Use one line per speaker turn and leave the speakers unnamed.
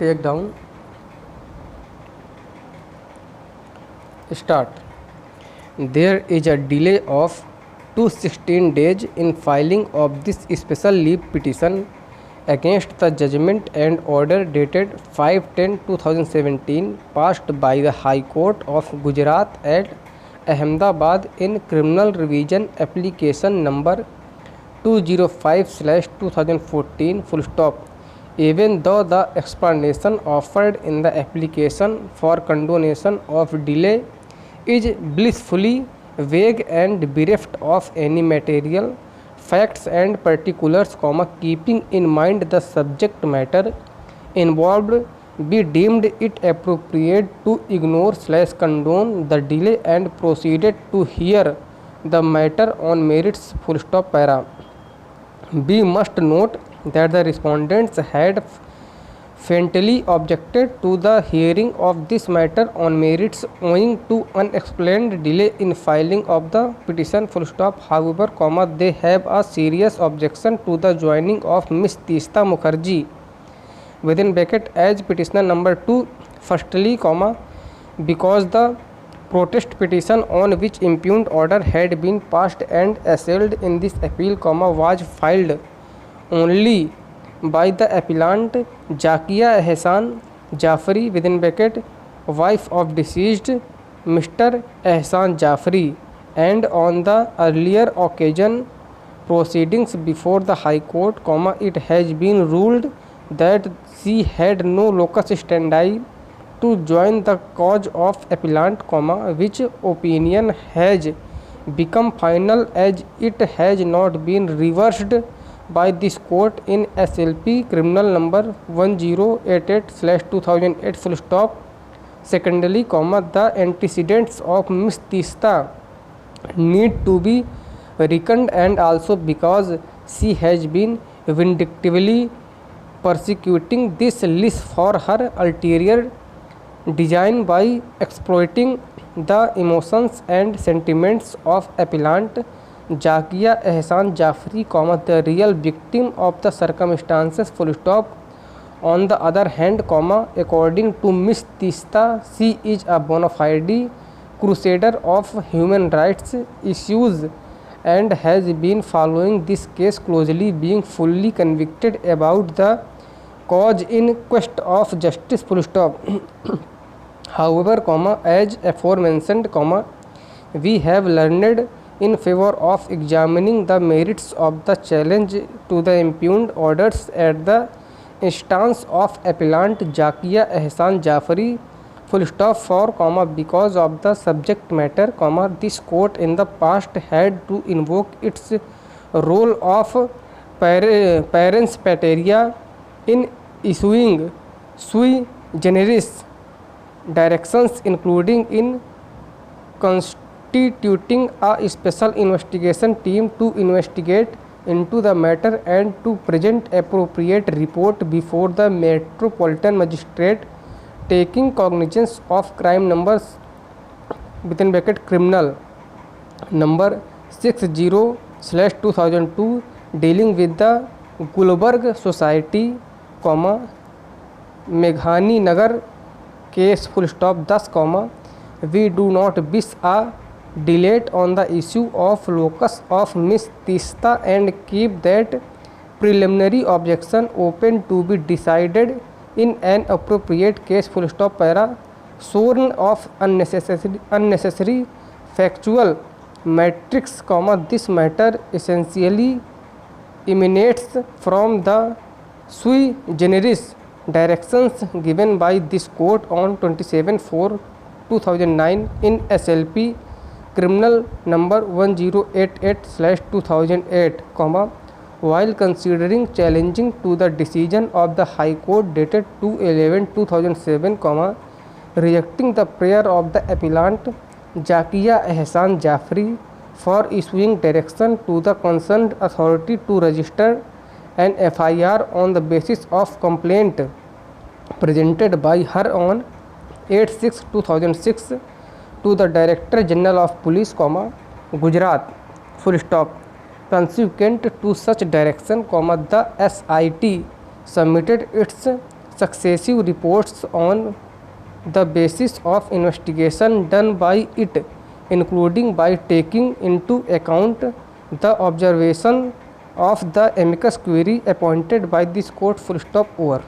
take down. Start. There is a delay of 216 days in filing of this special leave petition against the judgment and order dated 5/10/2017 passed by the High Court of Gujarat at Ahmedabad in criminal revision application number 205/2014 full stop. Even though the explanation offered in the application for condonation of delay is blissfully vague and bereft of any material facts and particulars, keeping in mind the subject matter involved, be deemed it appropriate to ignore/condone the delay and proceeded to hear the matter on merits full stop para. We must note that the respondents had faintly objected to the hearing of this matter on merits owing to unexplained delay in filing of the petition full stop. However, they have a serious objection to the joining of Ms. Teesta Mukherjee within bracket as petitioner number 2. Firstly, because the protest petition on which impugned order had been passed and assailed in this appeal, was filed only by the appellant Zakia Ehsan Jafri within bracket wife of deceased Mr. Ehsan Jafri, and on the earlier occasion proceedings before the High Court, it has been ruled that she had no locus standi to join the cause of appellant, which opinion has become final as it has not been reversed by this court in SLP criminal number 1088/2008 full stop. Secondly, the antecedents of Ms. Teesta need to be reckoned, and also because she has been vindictively persecuting this list for her ulterior design by exploiting the emotions and sentiments of appellant Zakia Ehsan Jafri, the real victim of the circumstances full stop. On the other hand, according to Ms. Teesta, she is a bona fide crusader of human rights issues and has been following this case closely, being fully convicted about the cause in quest of justice full stop. However, as aforementioned, we have learned in favor of examining the merits of the challenge to the impugned orders at the instance of appellant Zakia Ehsan Jafri full stop for, because of the subject matter, this court in the past had to invoke its role of parens pateria in issuing sui generis directions, including in constituting a special investigation team to investigate into the matter and to present appropriate report before the Metropolitan Magistrate, taking cognizance of crime numbers within bracket criminal number 60/2002 dealing with the Gulberg Society, Meghani Nagar case full stop. Thus, we do not wish a delay on the issue of locus of Ms. Teesta and keep that preliminary objection open to be decided in an appropriate case full stop para. Shorn of unnecessary factual matrix, this matter essentially emanates from the sui generis directions given by this court on 27/4/2009 in SLP criminal number 1088/2008, while considering challenging to the decision of the High Court dated 2/11/2007, rejecting the prayer of the appellant Zakia Ehsan Jafri for issuing direction to the concerned authority to register an FIR on the basis of complaint presented by her on 8/6/2006 to the Director General of Police, Gujarat full stop. Consequent to such direction, the SIT submitted its successive reports on the basis of investigation done by it, including by taking into account the observation of the amicus query appointed by this court. Full stop. Over.